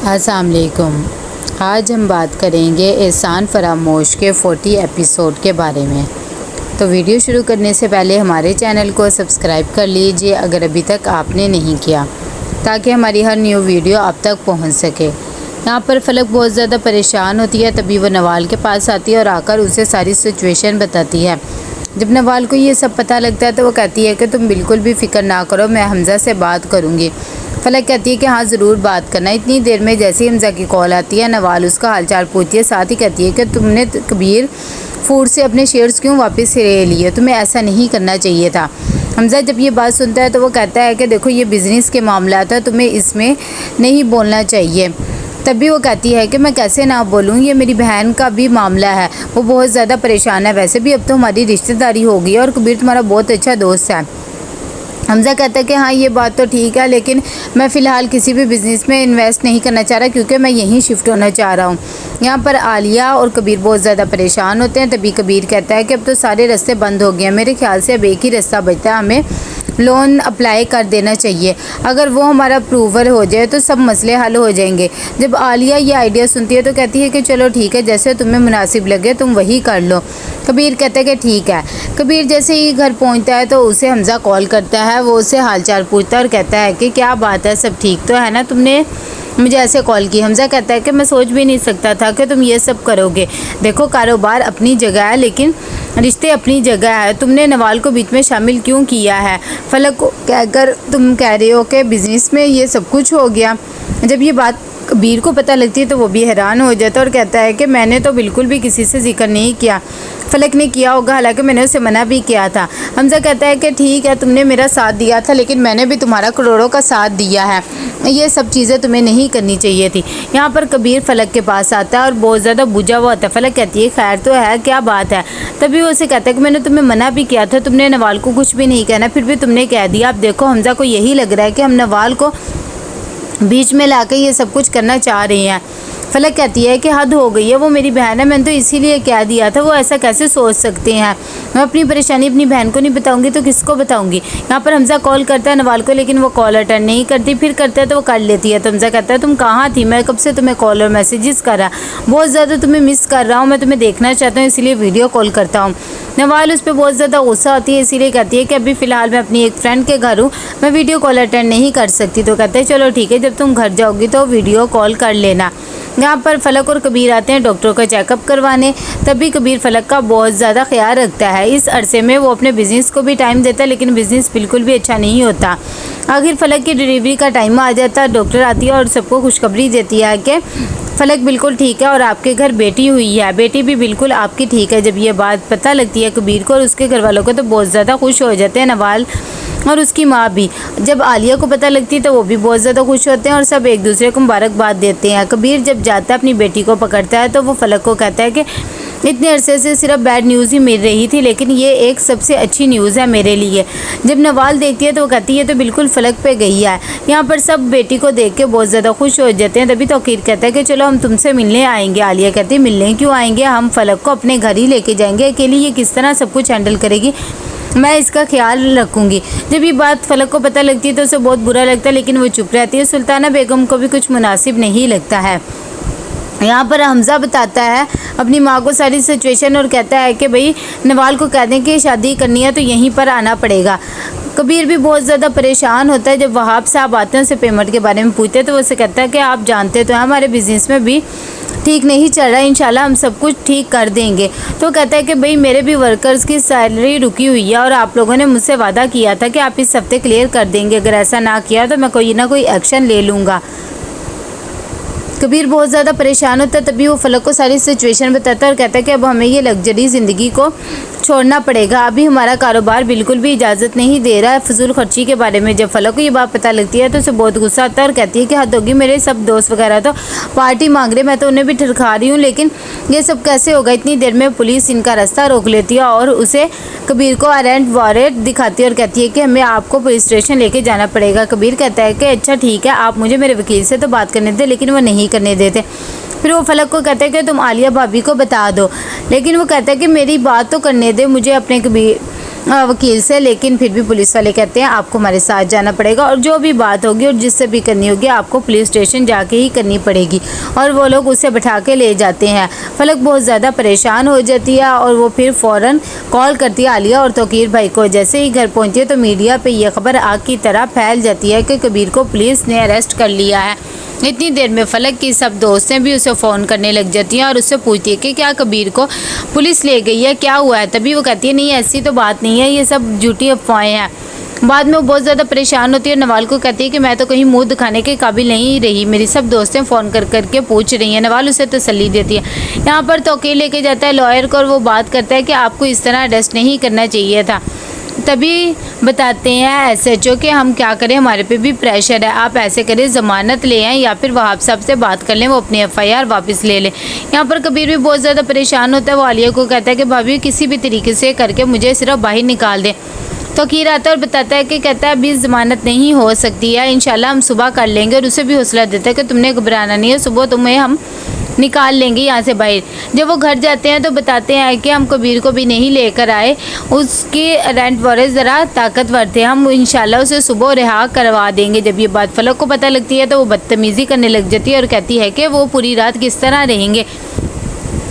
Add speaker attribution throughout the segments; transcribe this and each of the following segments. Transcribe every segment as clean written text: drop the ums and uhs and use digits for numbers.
Speaker 1: अस्सलाम वालेकुम। आज हम बात करेंगे एहसान फरामोश के 40 एपिसोड के बारे में। तो वीडियो शुरू करने से पहले हमारे चैनल को सब्सक्राइब कर लीजिए अगर अभी तक आपने नहीं किया, ताकि हमारी हर न्यू वीडियो आप तक पहुंच सके। यहाँ पर फलक बहुत ज़्यादा परेशान होती है, तभी वो नवाल के पास आती है और आकर उसे सारी सिचुएशन बताती है। जब नवाल को ये सब पता लगता है तो वो कहती है कि तुम बिल्कुल भी फ़िक्र ना करो, मैं हमज़ा से बात करूँगी। फलक कहती है कि हाँ ज़रूर बात करना। इतनी देर में जैसे ही हमज़ा की कॉल आती है, नवाल उसका हालचाल पूछती है, साथ ही कहती है कि तुमने कबीर फूड से अपने शेयर्स क्यों वापस ले लिए, तुम्हें ऐसा नहीं करना चाहिए था। हमज़ा जब ये बात सुनता है तो वो कहता है कि देखो ये बिज़नेस के मामला था, तुम्हें इसमें नहीं बोलना चाहिए। तभी वो कहती है कि मैं कैसे ना बोलूँ, ये मेरी बहन का भी मामला है, वो बहुत ज़्यादा परेशान है। वैसे भी अब तो हमारी रिश्तेदारी हो गई है और कबीर तुम्हारा बहुत अच्छा दोस्त है। हमज़ा कहता है कि हाँ ये बात तो ठीक है, लेकिन मैं फ़िलहाल किसी भी बिज़नेस में इन्वेस्ट नहीं करना चाह रहा, क्योंकि मैं यहीं शिफ्ट होना चाह रहा हूँ। यहाँ पर आलिया और कबीर बहुत ज़्यादा परेशान होते हैं। तभी कबीर कहता है कि अब तो सारे रास्ते बंद हो गए हैं, मेरे ख्याल से अब एक ही रास्ता बचता है, हमें लोन अप्लाई कर देना चाहिए। अगर वो हमारा अप्रूवल हो जाए तो सब मसले हल हो जाएंगे। जब आलिया ये आइडिया सुनती है तो कहती है कि चलो ठीक है, जैसे तुम्हें मुनासिब लगे तुम वही कर लो। कबीर कहता है कि ठीक है। कबीर जैसे ही घर पहुंचता है तो उसे हमज़ा कॉल करता है, वो उससे हालचाल पूछता है और कहता है कि क्या बात है, सब ठीक तो है ना, तुमने मुझे ऐसे कॉल की। हमज़ा कहता है कि मैं सोच भी नहीं सकता था कि तुम ये सब करोगे। देखो कारोबार अपनी जगह है, लेकिन रिश्ते अपनी जगह है, तुमने नवाल को बीच में शामिल क्यों किया है। फलक को कहकर तुम कह रहे हो कि बिज़नेस में ये सब कुछ हो गया। जब ये बात कबीर को पता लगती है तो वो भी हैरान हो जाता है और कहता है कि मैंने तो बिल्कुल भी किसी से जिक्र नहीं किया, फलक ने किया होगा, हालांकि मैंने उसे मना भी किया था। हमज़ा कहता है कि ठीक है, तुमने मेरा साथ दिया था, लेकिन मैंने भी तुम्हारा करोड़ों का साथ दिया है, ये सब चीज़ें तुम्हें नहीं करनी चाहिए थी। यहाँ पर कबीर फलक के पास आता है और बहुत ज़्यादा बुझा हुआ होता है। फलक कहती है खैर तो है, क्या बात है। तभी वो उसे कहता है कि मैंने तुम्हें मना भी किया था, तुमने नवाल को कुछ भी नहीं कहना, फिर भी तुमने कह दिया। अब देखो हमज़ा को यही लग रहा है कि हम नवाल को बीच में लाकर ये सब कुछ करना चाह रहे हैं। फलक कहती है कि हद हो गई है, वो मेरी बहन है, मैंने तो इसीलिए कह दिया था, वो ऐसा कैसे सोच सकते हैं। मैं अपनी परेशानी अपनी बहन को नहीं बताऊंगी तो किसको बताऊंगी। यहाँ पर हमज़ा कॉल करता है नवाल को, लेकिन वो कॉल अटेंड नहीं करती, फिर करता है तो वो कर लेती है। तो हमज़ा कहता है तुम कहाँ थी, मैं कब से तुम्हें कॉल और मैसेजेस कर रहा, बहुत ज़्यादा तुम्हें मिस कर रहा हूँ, मैं तुम्हें देखना चाहता हूँ, इसीलिए वीडियो कॉल करता हूँ। नवाल उस पर बहुत ज़्यादा गुस्सा होती है, इसीलिए कहती है कि अभी फ़िलहाल मैं अपनी एक फ्रेंड के घर हूँ, मैं वीडियो कॉल अटेंड नहीं कर सकती। तो कहते हैं चलो ठीक है, जब तुम घर जाओगी तो वीडियो कॉल कर लेना। यहाँ पर फलक और कबीर आते हैं डॉक्टर का चेकअप करवाने। तभी कबीर फलक का बहुत ज़्यादा ख्याल रखता है। इस अरसे में वो अपने बिज़नेस को भी टाइम देता है, लेकिन बिज़नेस बिल्कुल भी अच्छा नहीं होता। आखिर फलक की डिलीवरी का टाइम आ जाता है, डॉक्टर आती है और सबको खुशखबरी देती है कि फलक बिल्कुल ठीक है और आपके घर बेटी हुई है, बेटी भी बिल्कुल आपकी ठीक है। जब ये बात पता लगती है कबीर को और उसके घर वालों को तो बहुत ज़्यादा खुश हो जाते हैं नवाल और उसकी माँ भी। जब आलिया को पता लगती है तो वो भी बहुत ज़्यादा खुश होते हैं और सब एक दूसरे को मुबारकबाद देते हैं। कबीर जब जाता है अपनी बेटी को पकड़ता है तो वो फलक को कहता है कि इतने अरसे से सिर्फ बैड न्यूज़ ही मिल रही थी, लेकिन ये एक सबसे अच्छी न्यूज़ है मेरे लिए। जब नवाल देखती है तो वो कहती है तो बिल्कुल फलक पे गई है। यहाँ पर सब बेटी को देख के बहुत ज़्यादा खुश हो जाते हैं। तभी तौकीर कहता है कि चलो हम तुमसे मिलने आएंगे। आलिया कहती है मिलने क्यों आएंगे, हम फलक को अपने घर ही लेके जाएंगे, अकेले ये किस तरह सब कुछ हैंडल करेगी, मैं इसका ख्याल रखूँगी। जब ये बात फलक को पता लगती है तो उसे बहुत बुरा लगता है, लेकिन वो चुप रहती है। सुल्ताना बेगम को भी कुछ मुनासिब नहीं लगता है। यहाँ पर हमज़ा बताता है अपनी माँ को सारी सिचुएशन और कहता है कि भाई नवाल को कह दें कि शादी करनी है तो यहीं पर आना पड़ेगा। कबीर भी बहुत ज़्यादा परेशान होता है। जब वहाब साहब आते हैं उसे पेमेंट के बारे में पूछते हैं तो वो उसे कहता है कि आप जानते तो हैं हमारे बिज़नेस में भी ठीक नहीं चल रहा है, इंशाल्लाह हम सब कुछ ठीक कर देंगे। तो कहता है कि भाई मेरे भी वर्कर्स की सैलरी रुकी हुई है और आप लोगों ने मुझसे वादा किया था कि आप इस हफ्ते क्लियर कर देंगे, अगर ऐसा ना किया तो मैं कोई ना कोई एक्शन ले लूँगा। कबीर बहुत ज़्यादा परेशान होता है। तभी वो फलक को सारी सिचुएशन बताता है और कहता है कि अब हमें ये लग्जरी ज़िंदगी को छोड़ना पड़ेगा, अभी हमारा कारोबार बिल्कुल भी इजाज़त नहीं दे रहा है फजूल खर्ची के बारे में। जब फलक को ये बात पता लगती है तो उसे बहुत गुस्सा आता है और कहती है कि हद होगी, मेरे सब दोस्त वगैरह तो पार्टी मांग रहे, मैं तो उन्हें भी ठरखा रही हूँ, लेकिन ये सब कैसे होगा। इतनी देर में पुलिस इनका रास्ता रोक लेती है और उसे कबीर को अरेस्ट वारंट दिखाती है और कहती है कि हमें आपको पुलिस स्टेशन लेके जाना पड़ेगा। कबीर कहता है कि अच्छा ठीक है, आप मुझे मेरे वकील से तो बात करने दें, लेकिन वो नहीं करने देते। फिर वो फलक को कहता है कि तुम आलिया भाभी को बता दो, लेकिन वो कहता है कि मेरी बात तो करने दे, मुझे अपने कबीर वकील से, लेकिन फिर भी पुलिस वाले कहते हैं आपको हमारे साथ जाना पड़ेगा और जो भी बात होगी और जिससे भी करनी होगी आपको पुलिस स्टेशन जाके ही करनी पड़ेगी। और वो लोग उसे बैठा के ले जाते हैं। फलक बहुत ज़्यादा परेशान हो जाती है और वो फिर फ़ौरन कॉल करती है आलिया और तौकीर भाई को। जैसे ही घर पहुँचती है तो मीडिया पर यह खबर आग की तरह फैल जाती है कि कबीर को पुलिस ने अरेस्ट कर लिया है। इतनी देर में फलक की सब दोस्तें भी उसे फ़ोन करने लग जाती हैं और उससे पूछती है कि क्या कबीर को पुलिस ले गई है, क्या हुआ है। तभी वो कहती है नहीं ऐसी तो बात नहीं है, ये सब झूठी अफवाहें हैं। बाद में वो बहुत ज़्यादा परेशान होती है और नवाल को कहती है कि मैं तो कहीं मुंह दिखाने के काबिल नहीं रही, मेरी सब दोस्तें फ़ोन कर करके पूछ रही हैं। नवाल उसे तसल्ली देती है। यहाँ पर तौकीर लेके जाता है लॉयर को और वो बात करता है कि आपको इस तरह अरेस्ट नहीं करना चाहिए था। तभी बताते हैं SHO कि हम क्या करें, हमारे पे भी प्रेशर है, आप ऐसे करें ज़मानत ले आएँ या फिर वहाब साहब से बात कर लें, वो अपनी FIR वापस ले लें। यहाँ पर कबीर भी बहुत ज़्यादा परेशान होता है। वो आलिया को कहता है कि भाभी किसी भी तरीके से करके मुझे सिर्फ बाहर निकाल दें। तौकीर आता है और बताता है कि कहता है अभी ज़मानत नहीं हो सकती है, इंशाल्लाह हम सुबह कर लेंगे। और उसे भी हौसला देता है कि तुमने घबराना नहीं है, सुबह तुम्हें हम निकाल लेंगे यहाँ से बाहर। जब वो घर जाते हैं तो बताते हैं कि हम कबीर को भी नहीं लेकर आए, उसके रेंट वारस ज़रा ताकतवर थे, हम इंशाल्लाह उसे सुबह रिहा करवा देंगे। जब ये बात फलक को पता लगती है तो वो बदतमीज़ी करने लग जाती है और कहती है कि वो पूरी रात किस तरह रहेंगे,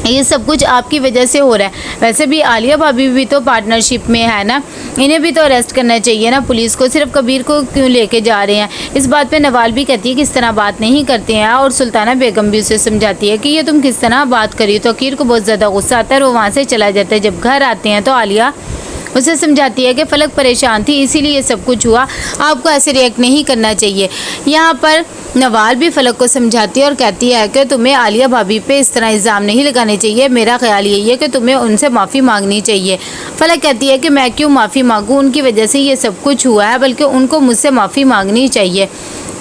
Speaker 1: ये सब कुछ आपकी वजह से हो रहा है। वैसे भी आलिया भाभी भी तो पार्टनरशिप में है ना, इन्हें भी तो अरेस्ट करना चाहिए ना, पुलिस को सिर्फ कबीर को क्यों लेके जा रहे हैं। इस बात पे नवाल भी कहती है कि इस तरह बात नहीं करते हैं और सुल्ताना बेगम भी उसे समझाती है कि ये तुम किस तरह बात करी। तो तौकीर को बहुत ज़्यादा गुस्सा आता है और वो वहाँ से चला जाता है। जब घर आते हैं तो आलिया उसे समझाती है कि फलक परेशान थी इसीलिए ये सब कुछ हुआ, आपको ऐसे रिएक्ट नहीं करना चाहिए। यहाँ पर नवाल भी फलक को समझाती है और कहती है कि तुम्हें आलिया भाभी पे इस तरह इल्ज़ाम नहीं लगाने चाहिए, मेरा ख्याल यही है कि तुम्हें उनसे माफ़ी मांगनी चाहिए। फलक कहती है कि मैं क्यों माफ़ी मांगूँ, उनकी वजह से ये सब कुछ हुआ है, बल्कि उनको मुझसे माफ़ी मांगनी चाहिए।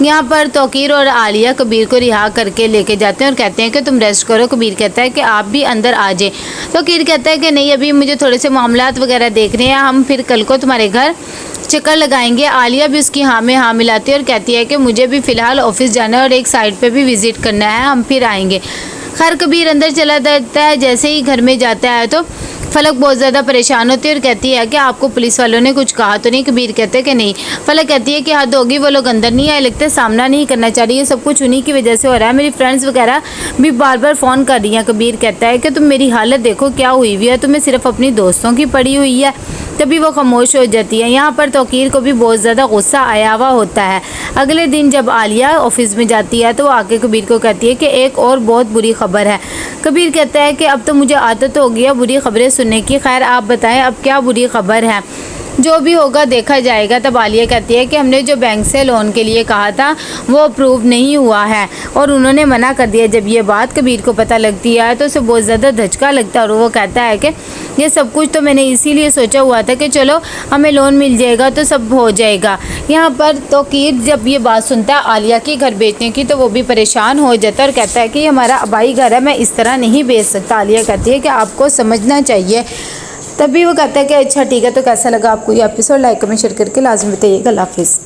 Speaker 1: यहाँ पर तौकीर और आलिया कबीर को रिहा करके लेके जाते हैं और कहते हैं कि तुम रेस्ट करो। कबीर कहता है कि आप भी अंदर आ जाए। तौकीर कहता है कि नहीं, अभी मुझे थोड़े से मामलात वगैरह देखने हैं, हम फिर कल को तुम्हारे घर चक्कर लगाएंगे। आलिया भी उसकी हाँ में हाँ मिलाती है और कहती है कि मुझे भी फ़िलहाल ऑफिस जाना है और एक साइड पे भी विज़िट करना है, हम फिर आएंगे। खैर कबीर अंदर चला जाता है। जैसे ही घर में जाता है तो फलक बहुत ज़्यादा परेशान होती है और कहती है कि आपको पुलिस वालों ने कुछ कहा तो नहीं। कबीर कहते हैं कि नहीं। फलक कहती है कि हद होगी, वो लोग अंदर नहीं आए, लगता है सामना नहीं करना चाह रही है, सब कुछ उन्हीं की वजह से हो रहा है, मेरी फ्रेंड्स वगैरह भी बार बार फ़ोन कर रही हैं। कबीर कहता है कि तुम मेरी हालत देखो क्या हुई हुई है, तुम्हें सिर्फ अपनी दोस्तों की पड़ी हुई है। तभी वो खामोश हो जाती है। यहाँ पर तौकीर को भी बहुत ज़्यादा गुस्सा आया हुआ होता है। अगले दिन जब आलिया ऑफिस में जाती है तो वो आके कबीर को कहती है कि एक और बहुत बुरी खबर है। कबीर कहता है कि अब तो मुझे आदत हो गई है बुरी खबरें सुनने की, खैर आप बताएं अब क्या बुरी खबर है। जो भी होगा देखा जाएगा। तब आलिया कहती है कि हमने जो बैंक से लोन के लिए कहा था वो अप्रूव नहीं हुआ है और उन्होंने मना कर दिया। जब ये बात कबीर को पता लगती है तो उसे बहुत ज़्यादा धचका लगता है और वो कहता है कि ये सब कुछ तो मैंने इसीलिए सोचा हुआ था कि चलो हमें लोन मिल जाएगा तो सब हो जाएगा। यहाँ पर तौकीर जब ये बात सुनता है आलिया की घर बेचने की तो वो भी परेशान हो जाता है और कहता है कि ये हमारा आबाई घर है, मैं इस तरह नहीं बेच सकता। आलिया कहती है कि आपको समझना चाहिए। तभी वो कहता है कि अच्छा ठीक है। तो कैसा लगा आपको ये एपिसोड, लाइक कमेंट शेयर करके लाजमी बताइएगा। अल्लाह हाफिज़।